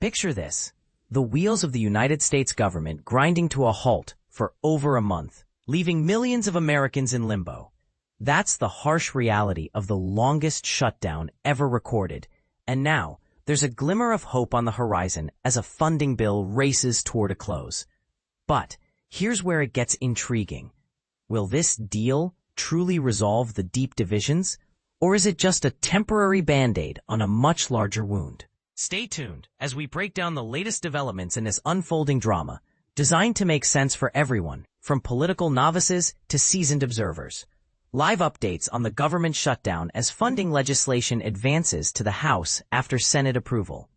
Picture this: the wheels of the United States government grinding to a halt for over a month, leaving millions of Americans in limbo. That's the harsh reality of the longest shutdown ever recorded. And now, there's a glimmer of hope on the horizon as a funding bill races toward a close. But here's where it gets intriguing. Will this deal truly resolve the deep divisions, or is it just a temporary band-aid on a much larger wound? Stay tuned as we break down the latest developments in this unfolding drama, designed to make sense for everyone, from political novices to seasoned observers. Live updates on the government shutdown as funding legislation advances to the House after Senate approval.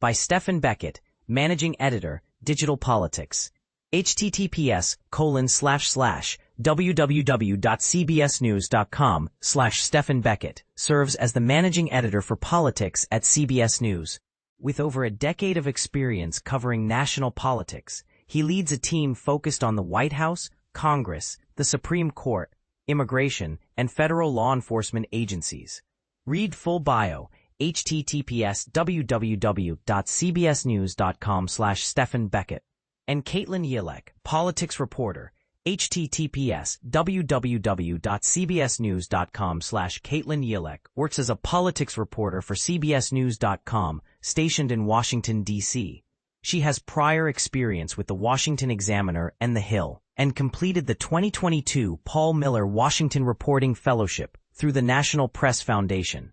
By Stephen Beckett, Managing Editor, Digital Politics. https://www.cbsnews.com/Stephen Beckett serves as the Managing Editor for Politics at CBS News. With over a decade of experience covering national politics, he leads a team focused on the White House, Congress, the Supreme Court, immigration, and federal law enforcement agencies. Read full bio, https://www.cbsnews.com/Stephen Beckett. And Caitlin Yelek, politics reporter, https://www.cbsnews.com/Caitlin Yelek, works as a politics reporter for CBSNews.com, stationed in Washington, D.C. She has prior experience with the Washington Examiner and The Hill, and completed the 2022 Paul Miller Washington Reporting Fellowship through the National Press Foundation.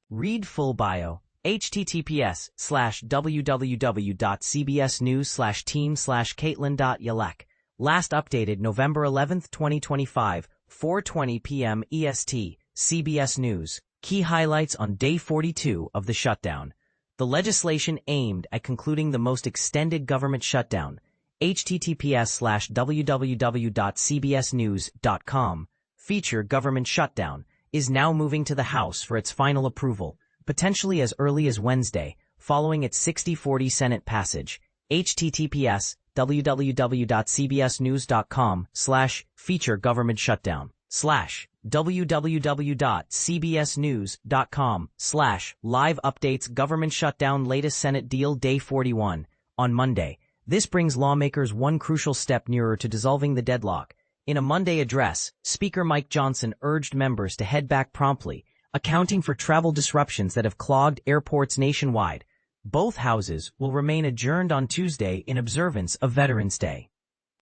Read full bio, https://www.cbsnews/team/Caitlin.Yelek. Last updated November 11, 2025, 4:20 p.m. EST, CBS News. Key highlights on Day 42 of the shutdown. The legislation aimed at concluding the most extended government shutdown, https://www.cbsnews.com, feature government shutdown, is now moving to the House for its final approval, potentially as early as Wednesday, following its 60-40 Senate passage. https://www.cbsnews.com/feature government shutdown /www.cbsnews.com/live updates government shutdown latest Senate deal Day 41. On Monday, this brings lawmakers one crucial step nearer to dissolving the deadlock. In a Monday address, Speaker Mike Johnson urged members to head back promptly, accounting for travel disruptions that have clogged airports nationwide. Both houses will remain adjourned on Tuesday in observance of Veterans Day.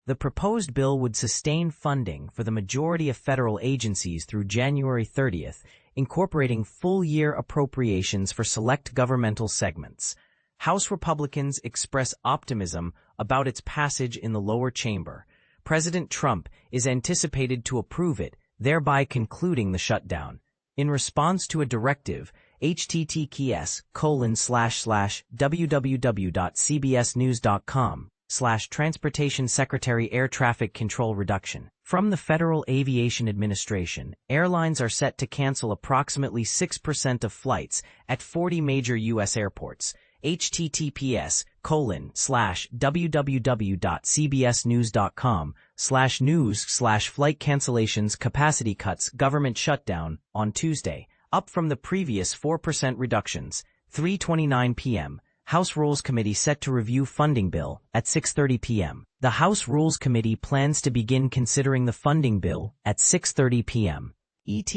The proposed bill would sustain funding for the majority of federal agencies through January 30th, incorporating full-year appropriations for select governmental segments. House Republicans express optimism about its passage in the lower chamber. President Trump is anticipated to approve it, thereby concluding the shutdown. In response to a directive, https://www.cbsnews.com/Transportation Secretary Air Traffic Control Reduction. From the Federal Aviation Administration, airlines are set to cancel approximately 6% of flights at 40 major U.S. airports. https://www.cbsnews.com/news/flight cancellations capacity cuts government shutdown on Tuesday, up from the previous 4% reductions. 3:29 p.m. House Rules Committee set to review funding bill at 6:30 p.m. The House Rules Committee plans to begin considering the funding bill at 6:30 p.m. ET.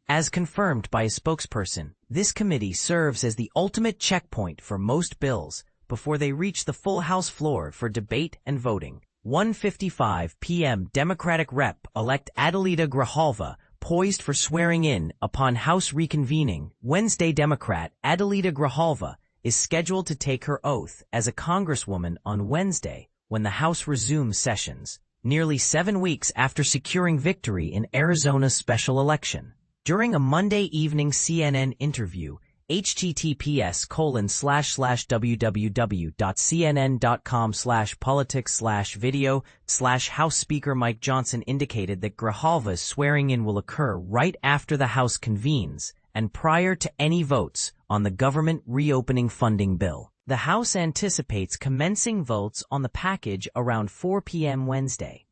As confirmed by a spokesperson, this committee serves as the ultimate checkpoint for most bills before they reach the full House floor for debate and voting. 1:55 p.m. Democratic Rep-elect Adelita Grijalva poised for swearing in upon House reconvening. Wednesday, Democrat Adelita Grijalva is scheduled to take her oath as a congresswoman on Wednesday when the House resumes sessions, nearly 7 weeks after securing victory in Arizona's special election. During a Monday evening CNN interview, https://www.cnn.com/politics/video/House Speaker Mike Johnson indicated that Grijalva's swearing-in will occur right after the House convenes and prior to any votes on the government reopening funding bill. The House anticipates commencing votes on the package around 4 p.m. Wednesday.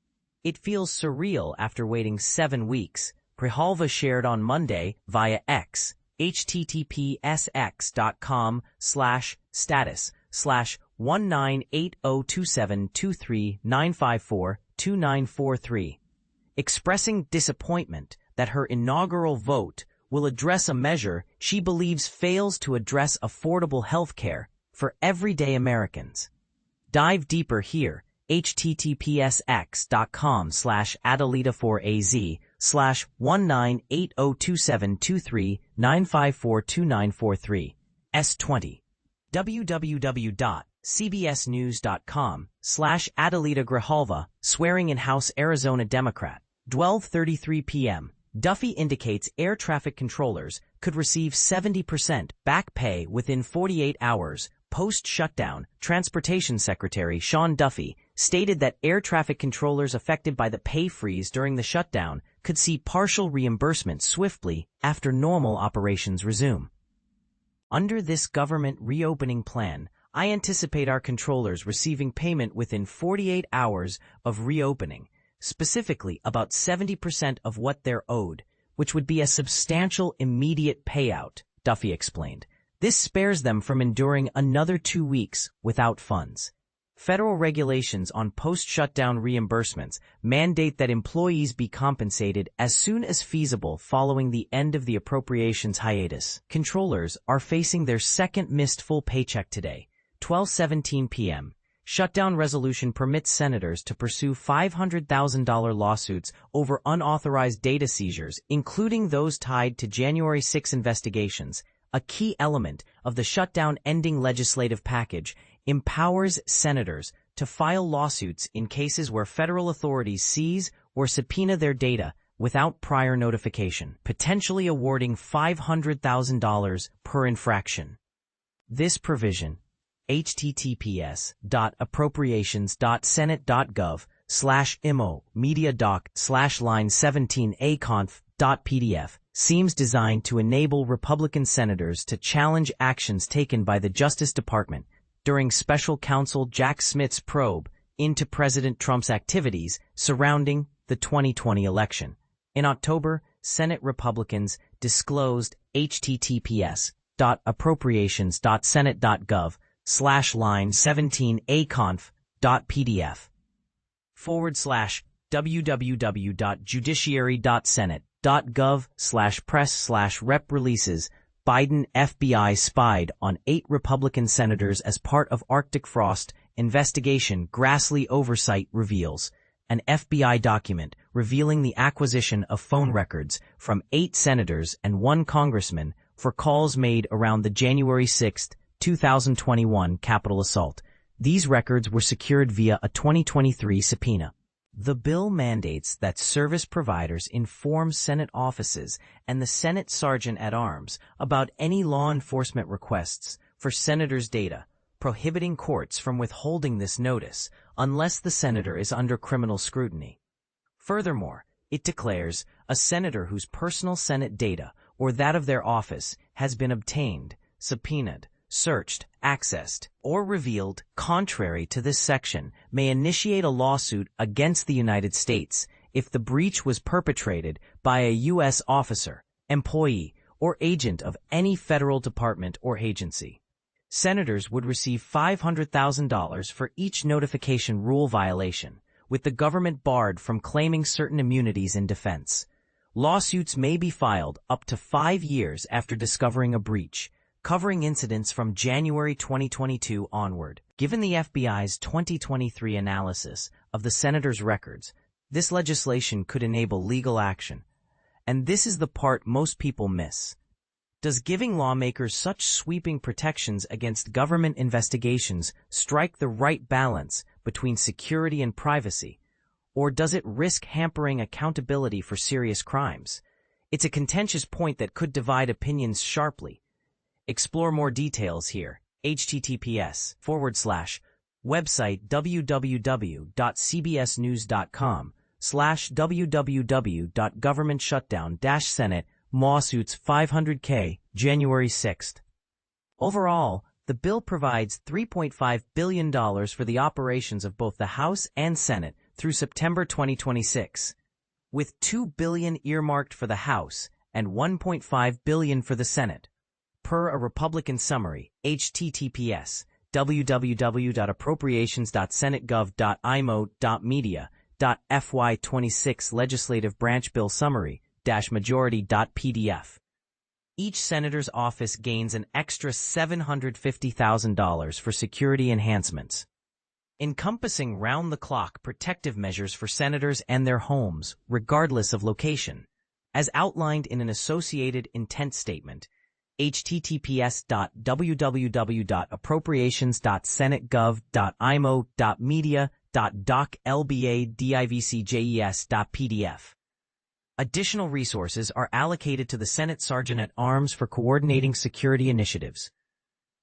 It feels surreal after waiting 7 weeks, Grijalva shared on Monday via X, https://x.com/status, gov/198027239542943, expressing disappointment that her inaugural vote will address a measure she believes fails to address affordable health care for everyday Americans. Dive deeper here, https://adelita4az/198027239542943 S20 www.cbsnews.com/Adelita Grijalva, swearing in House Arizona Democrat. 12:33 p.m. Duffy indicates air traffic controllers could receive 70% back pay within 48 hours. Post-shutdown, Transportation Secretary Sean Duffy stated that air traffic controllers affected by the pay freeze during the shutdown could see partial reimbursement swiftly after normal operations resume. Under this government reopening plan, I anticipate our controllers receiving payment within 48 hours of reopening, specifically about 70% of what they're owed, which would be a substantial immediate payout, Duffy explained. This spares them from enduring another 2 weeks without funds. Federal regulations on post-shutdown reimbursements mandate that employees be compensated as soon as feasible following the end of the appropriations hiatus. Controllers are facing their second missed full paycheck today, 12:17 p.m. Shutdown resolution permits senators to pursue $500,000 lawsuits over unauthorized data seizures, including those tied to January 6 investigations. A key element of the shutdown ending legislative package empowers senators to file lawsuits in cases where federal authorities seize or subpoena their data without prior notification, potentially awarding $500,000 per infraction. This provision, https://immo.media.gov/line17aconf.pdf, seems designed to enable Republican senators to challenge actions taken by the Justice Department during Special Counsel Jack Smith's probe into President Trump's activities surrounding the 2020 election. In October, Senate Republicans disclosed https://line17aconf.pdf/www.judiciary.senate.gov/press/rep releases Biden FBI spied on 8 Republican senators as part of Arctic frost investigation. Grassley oversight reveals an FBI document revealing the acquisition of phone records from 8 senators and 1 congressman for calls made around the January 6, 2021 Capitol assault. These records were secured via a 2023 subpoena. The bill mandates that service providers inform Senate offices and the Senate Sergeant at Arms about any law enforcement requests for senators' data, prohibiting courts from withholding this notice unless the senator is under criminal scrutiny. Furthermore, it declares a senator whose personal Senate data or that of their office has been obtained, subpoenaed, searched, accessed, or revealed contrary to this section may initiate a lawsuit against the United States if the breach was perpetrated by a U.S. officer, employee, or agent of any federal department or agency. Senators would receive $500,000 for each notification rule violation, with the government barred from claiming certain immunities in defense. Lawsuits may be filed up to 5 years after discovering a breach, covering incidents from January 2022 onward. Given the FBI's 2023 analysis of the senators' records, this legislation could enable legal action. And this is the part most people miss. Does giving lawmakers such sweeping protections against government investigations strike the right balance between security and privacy, or does it risk hampering accountability for serious crimes? It's a contentious point that could divide opinions sharply. Explore more details here. https://website www.cbsnews.com/www.governmentshutdown-senate lawsuits 500K January 6. Overall, the bill provides $3.5 billion for the operations of both the House and Senate through September 2026, with $2 billion earmarked for the House and $1.5 billion for the Senate. Per a Republican summary, https www.appropriations.senate.gov.imo.media.fy26 Legislative Branch Bill Summary-Majority.pdf. Each senator's office gains an extra $750,000 for security enhancements, encompassing round-the-clock protective measures for senators and their homes, regardless of location, as outlined in an associated intent statement, https://www.appropriations.senate.gov.imo.media.doc.lba.divcjes.pdf. Additional resources are allocated to the Senate Sergeant-at-Arms for coordinating security initiatives.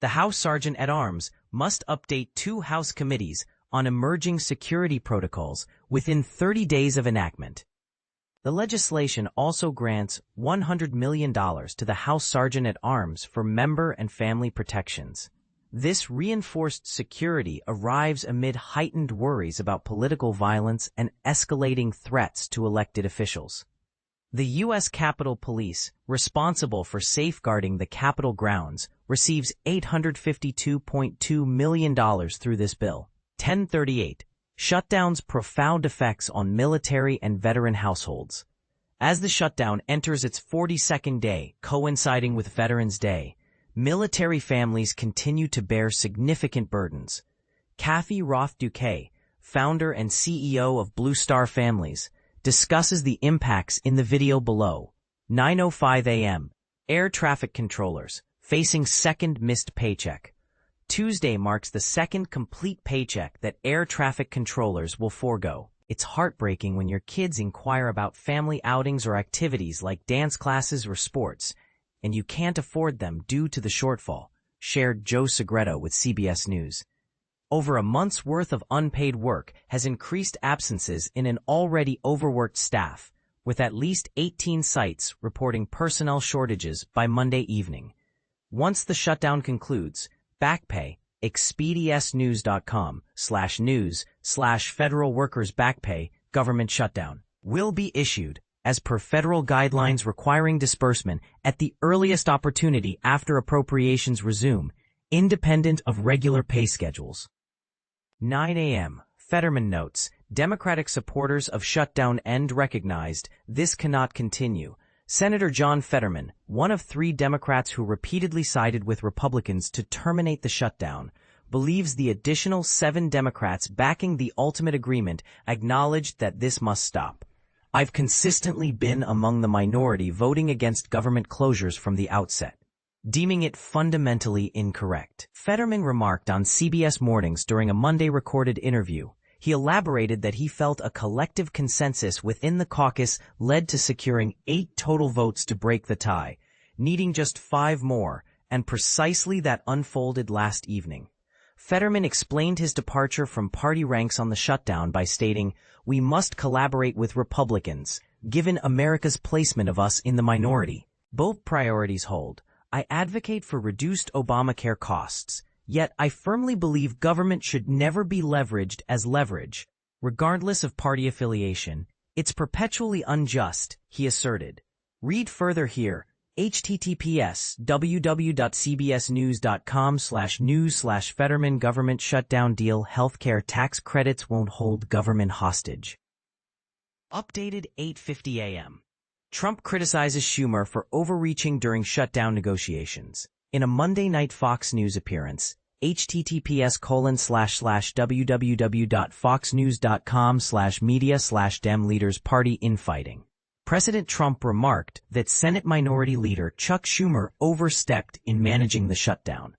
The House Sergeant-at-Arms must update 2 House committees on emerging security protocols within 30 days of enactment. The legislation also grants $100 million to the House Sergeant-at-Arms for member and family protections. This reinforced security arrives amid heightened worries about political violence and escalating threats to elected officials. The U.S. Capitol Police, responsible for safeguarding the Capitol grounds, receives $852.2 million through this bill. 1038. Shutdown's profound effects on military and veteran households. As the shutdown enters its 42nd day, coinciding with Veterans Day, military families continue to bear significant burdens. Kathy Roth-Duquet, founder and CEO of Blue Star Families, discusses the impacts in the video below. 9:05 a.m. Air traffic controllers facing second missed paycheck. Tuesday marks the second complete paycheck that air traffic controllers will forego. It's heartbreaking when your kids inquire about family outings or activities like dance classes or sports, and you can't afford them due to the shortfall, shared Joe Segreto with CBS News. Over a month's worth of unpaid work has increased absences in an already overworked staff, with at least 18 sites reporting personnel shortages by Monday evening. Once the shutdown concludes, back pay, expediasnews.com/news/federal workers back pay, government shutdown, will be issued, as per federal guidelines requiring disbursement at the earliest opportunity after appropriations resume, independent of regular pay schedules. 9 a.m. Fetterman notes, Democratic supporters of shutdown end recognized this cannot continue. Senator John Fetterman, one of 3 Democrats who repeatedly sided with Republicans to terminate the shutdown, believes the additional 7 Democrats backing the ultimate agreement acknowledged that this must stop. I've consistently been among the minority voting against government closures from the outset, deeming it fundamentally incorrect. Fetterman remarked on CBS Mornings during a Monday recorded interview. He elaborated that he felt a collective consensus within the caucus led to securing 8 total votes to break the tie, needing just 5 more, and precisely that unfolded last evening. Fetterman explained his departure from party ranks on the shutdown by stating, "We must collaborate with Republicans, given America's placement of us in the minority. Both priorities hold. I advocate for reduced Obamacare costs, yet I firmly believe government should never be leveraged as leverage. Regardless of party affiliation, it's perpetually unjust," he asserted. Read further here, https://www.cbsnews.com/news/Fetterman government shutdown deal healthcare tax credits won't hold government hostage. Updated 8:50 a.m. Trump criticizes Schumer for overreaching during shutdown negotiations. In a Monday night Fox News appearance, https://www.foxnews.com/media/Dem leaders party infighting. President Trump remarked that Senate Minority Leader Chuck Schumer overstepped in managing the shutdown.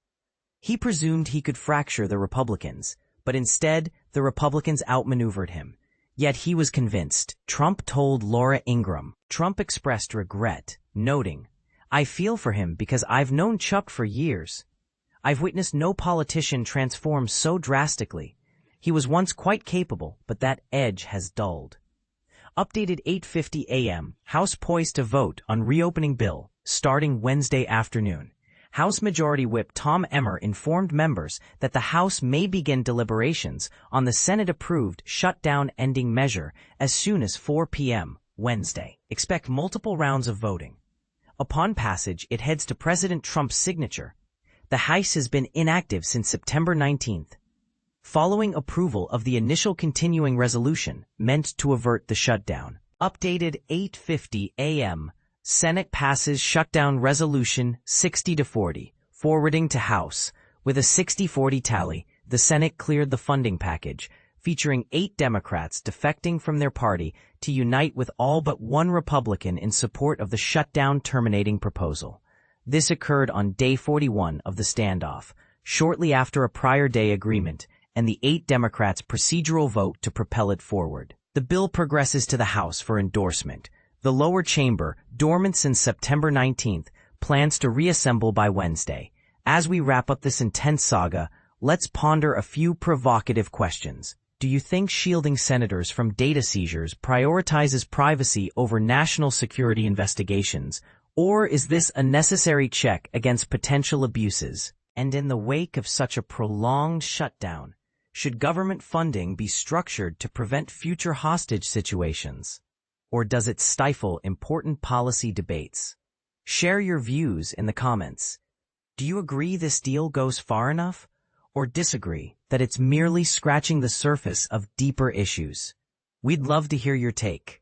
He presumed he could fracture the Republicans, but instead, the Republicans outmaneuvered him. Yet he was convinced, Trump told Laura Ingraham. Trump expressed regret, noting, "I feel for him because I've known Chuck for years. I've witnessed no politician transform so drastically. He was once quite capable, but that edge has dulled." Updated 8:50 a.m. House poised to vote on reopening bill starting Wednesday afternoon. House Majority Whip Tom Emmer informed members that the House may begin deliberations on the Senate-approved shutdown-ending measure as soon as 4 p.m. Wednesday. Expect multiple rounds of voting. Upon passage, it heads to President Trump's signature. the House has been inactive since September 19th. Following approval of the initial continuing resolution meant to avert the shutdown. Updated 8:50 a.m. Senate passes shutdown resolution 60-40, forwarding to House. With a 60-40 tally, the Senate cleared the funding package, featuring 8 Democrats defecting from their party to unite with all but one Republican in support of the shutdown terminating proposal. This occurred on day 41 of the standoff, shortly after a prior day agreement, and the 8 Democrats' procedural vote to propel it forward. The bill progresses to the House for endorsement. The lower chamber, dormant since September 19th, plans to reassemble by Wednesday. As we wrap up this intense saga, let's ponder a few provocative questions. Do you think shielding senators from data seizures prioritizes privacy over national security investigations, or is this a necessary check against potential abuses? And in the wake of such a prolonged shutdown, should government funding be structured to prevent future hostage situations? Or does it stifle important policy debates? Share your views in the comments. Do you agree this deal goes far enough? Or disagree that it's merely scratching the surface of deeper issues? We'd love to hear your take.